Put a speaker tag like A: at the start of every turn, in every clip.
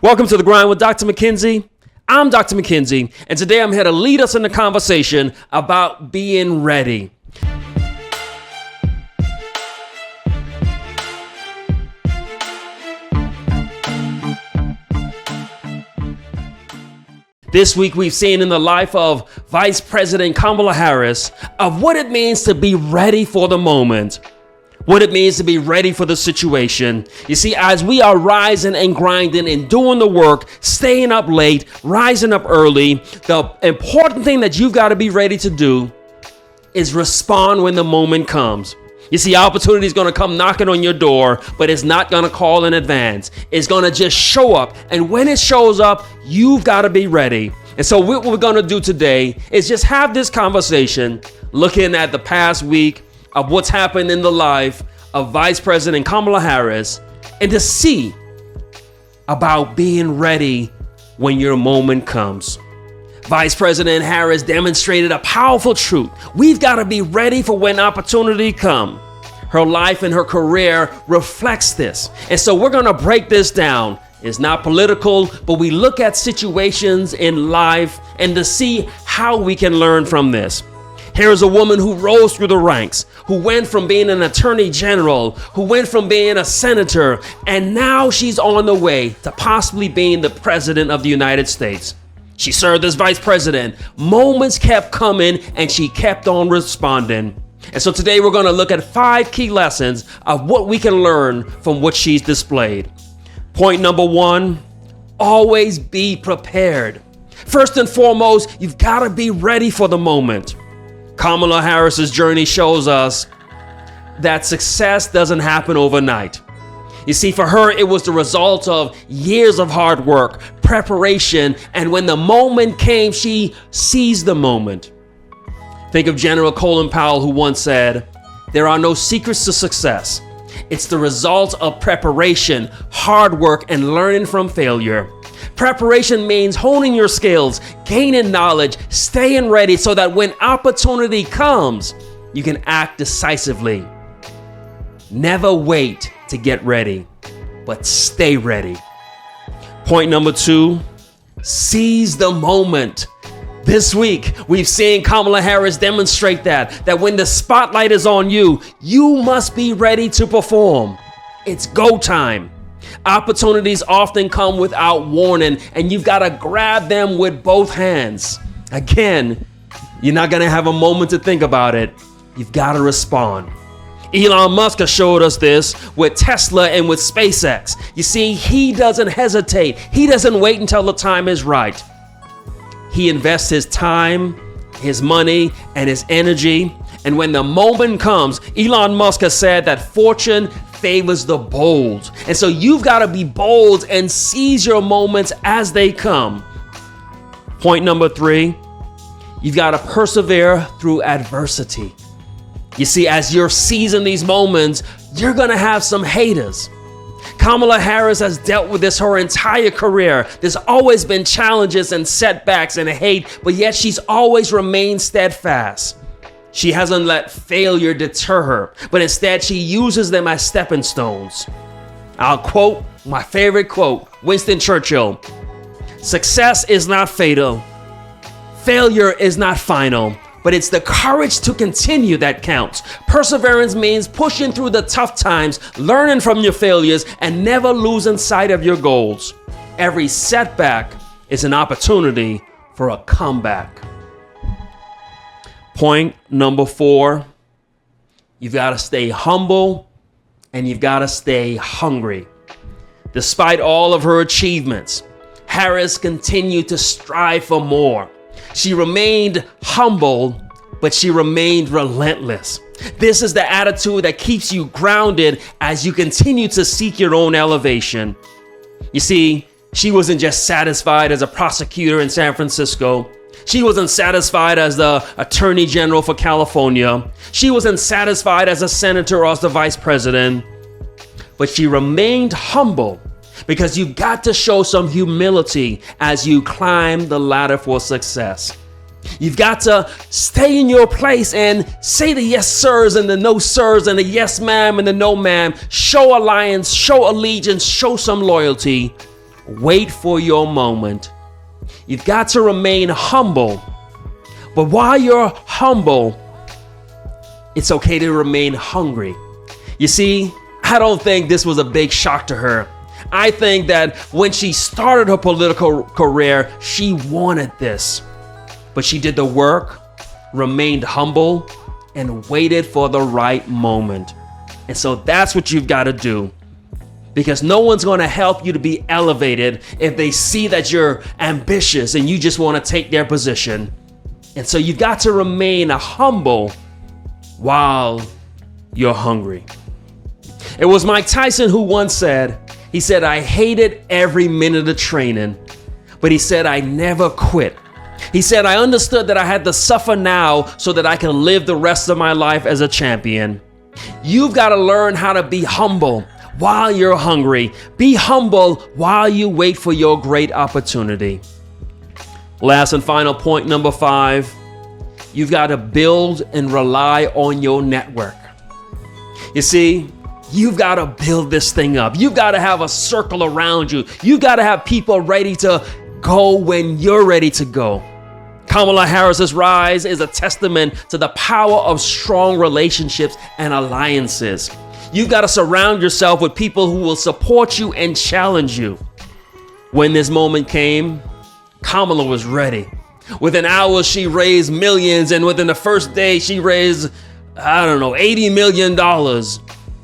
A: Welcome to The Grind with Dr. McKenzie. I'm Dr. McKenzie, and today I'm here to lead us in a conversation about being ready. This week we've seen in the life of Vice President Kamala Harris of what it means to be ready for the moment. What it means to be ready for the situation. You see, as we are rising and grinding and doing the work, staying up late, rising up early, the important thing that you've got to be ready to do is respond when the moment comes. You see, opportunity is going to come knocking on your door, but it's not going to call in advance. It's going to just show up. And when it shows up, you've got to be ready. And so what we're going to do today is just have this conversation looking at the past week of what's happened in the life of Vice President Kamala Harris and to see about being ready when your moment comes. Vice President Harris demonstrated a powerful truth. We've got to be ready for when opportunity comes. Her life and her career reflects this. And so we're going to break this down. It's not political, but we look at situations in life and to see how we can learn from this. Here's a woman who rose through the ranks, who went from being an attorney general, who went from being a senator, and now she's on the way to possibly being the president of the United States. She served as vice president. Moments kept coming and she kept on responding. And so today we're going to look at 5 key lessons of what we can learn from what she's displayed. Point number 1, always be prepared. First and foremost, you've got to be ready for the moment. Kamala Harris's journey shows us that success doesn't happen overnight. You see, for her, it was the result of years of hard work, preparation, and when the moment came, she seized the moment. Think of General Colin Powell, who once said, "There are no secrets to success. It's the result of preparation, hard work, and learning from failure." Preparation means honing your skills, gaining knowledge, staying ready so that when opportunity comes, you can act decisively. Never wait to get ready, but stay ready. Point number 2, seize the moment. This week, we've seen Kamala Harris demonstrate that when the spotlight is on you, you must be ready to perform. It's go time. Opportunities often come without warning, and you've got to grab them with both hands. Again, you're not going to have a moment to think about it. You've got to respond. Elon Musk has showed us this with Tesla and with SpaceX. You see, he doesn't hesitate. He doesn't wait until the time is right. He invests his time, his money, and his energy. And when the moment comes, Elon Musk has said that fortune favors the bold. And so you've got to be bold and seize your moments as they come. Point number 3, you've got to persevere through adversity. You see, as you're seizing these moments, you're going to have some haters. Kamala Harris has dealt with this her entire career. There's always been challenges and setbacks and hate, but yet she's always remained steadfast. She hasn't let failure deter her, but instead she uses them as stepping stones. I'll quote my favorite quote, Winston Churchill. "Success is not fatal. Failure is not final, but it's the courage to continue that counts. Perseverance means pushing through the tough times, learning from your failures, and never losing sight of your goals. Every setback is an opportunity for a comeback." Point number 4, you've got to stay humble and you've got to stay hungry. Despite all of her achievements, Harris continued to strive for more. She remained humble, but she remained relentless. This is the attitude that keeps you grounded as you continue to seek your own elevation. You see, she wasn't just satisfied as a prosecutor in San Francisco. She wasn't satisfied as the attorney general for California. She wasn't satisfied as a senator or as the vice president. But she remained humble because you've got to show some humility as you climb the ladder for success. You've got to stay in your place and say the yes sirs and the no sirs and the yes ma'am and the no ma'am. Show alliance, show allegiance, show some loyalty. wait for your moment. You've got to remain humble. But while you're humble, it's okay to remain hungry. You see, I don't think this was a big shock to her. I think that when she started her political career, she wanted this. But she did the work, remained humble, and waited for the right moment. And so that's what you've got to do. Because no one's going to help you to be elevated if they see that you're ambitious and you just want to take their position. And so you've got to remain humble while you're hungry. It was Mike Tyson who once said, he said, I hated every minute of training, but he said, I never quit. He said, I understood that I had to suffer now so that I can live the rest of my life as a champion. You've got to learn how to be humble while you're hungry. Be humble while you wait for your great opportunity. Last and final point, number 5, you've got to build and rely on your network. You see, you've got to build this thing up. You've got to have a circle around you. You've got to have people ready to go when you're ready to go. Kamala Harris's rise is a testament to the power of strong relationships and alliances. You've got to surround yourself with people who will support you and challenge you. When this moment came, Kamala was ready. Within hours, she raised millions, and within the first day, she raised, $80 million.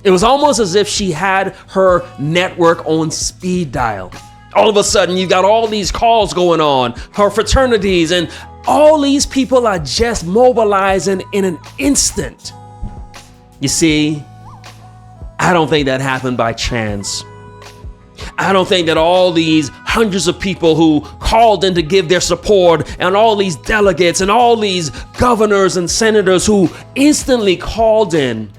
A: It was almost as if she had her network on speed dial. All of a sudden, you got all these calls going on, her fraternities, and all these people are just mobilizing in an instant. You see, I don't think that happened by chance. I don't think that all these hundreds of people who called in to give their support, and all these delegates and all these governors and senators who instantly called in.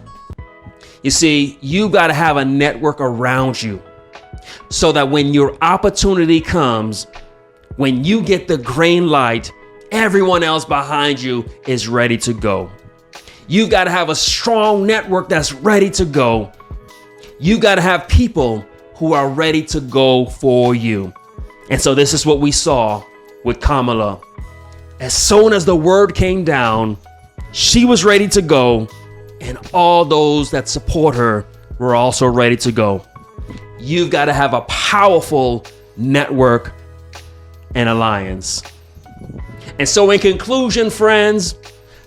A: You see, you got to have a network around you so that when your opportunity comes, when you get the green light, everyone else behind you is ready to go. You got to have a strong network that's ready to go. You got to have people who are ready to go for you. And so this is what we saw with Kamala. As soon as the word came down, she was ready to go, and all those that support her were also ready to go. You've got to have a powerful network and alliance. And so in conclusion, friends,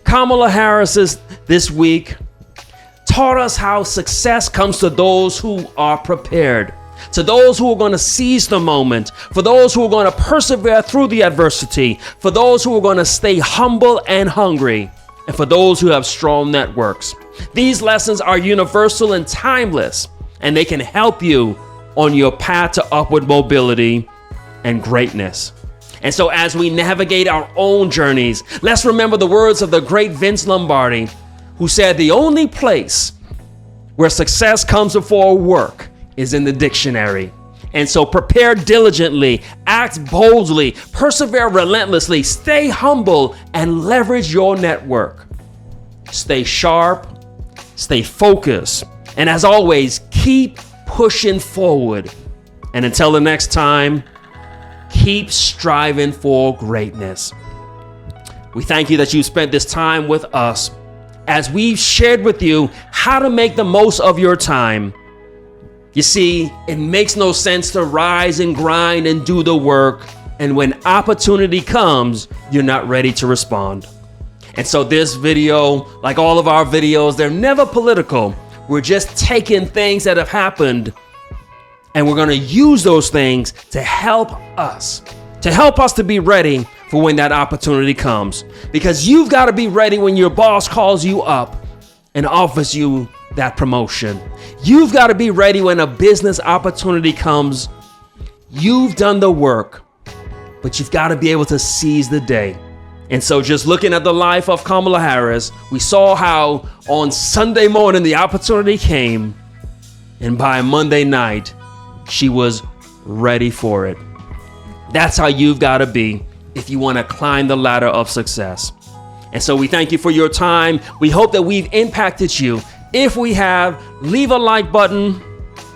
A: Kamala Harris this week taught us how success comes to those who are prepared, to those who are going to seize the moment, for those who are going to persevere through the adversity, for those who are going to stay humble and hungry, and for those who have strong networks. These lessons are universal and timeless, and they can help you on your path to upward mobility and greatness. And so as we navigate our own journeys, let's remember the words of the great Vince Lombardi, who said the only place where success comes before work is in the dictionary. And so prepare diligently, act boldly, persevere relentlessly, stay humble, and leverage your network. Stay sharp, stay focused, and as always, keep pushing forward. And until the next time, keep striving for greatness. We thank you that you spent this time with us as we've shared with you how to make the most of your time. You see, it makes no sense to rise and grind and do the work, and when opportunity comes, you're not ready to respond. And so this video, like all of our videos, they're never political. We're just taking things that have happened, and we're going to use those things to help us to be ready for when that opportunity comes. Because you've got to be ready when your boss calls you up and offers you that promotion. You've got to be ready when a business opportunity comes. You've done the work, but you've got to be able to seize the day. And so just looking at the life of Kamala Harris, we saw how on Sunday morning the opportunity came, and by Monday night, she was ready for it. That's how you've got to be if you want to climb the ladder of success. And so we thank you for your time. We hope that we've impacted you. If we have, leave a like button,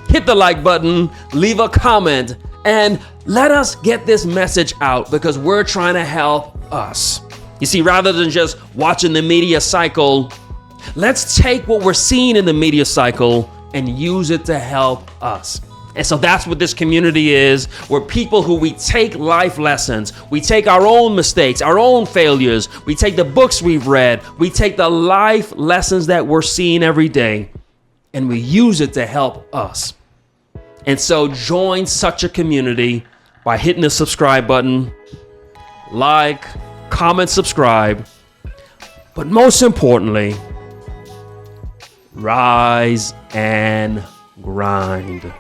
A: hit the like button, leave a comment, And let us get this message out because we're trying to help us. You see, rather than just watching the media cycle, let's take what we're seeing in the media cycle and use it to help us. And so that's what this community is. We're people who we take life lessons. We take our own mistakes, our own failures. We take the books we've read. We take the life lessons that we're seeing every day, and we use it to help us. And so join such a community by hitting the subscribe button, like, comment, subscribe. But most importantly, rise and grind.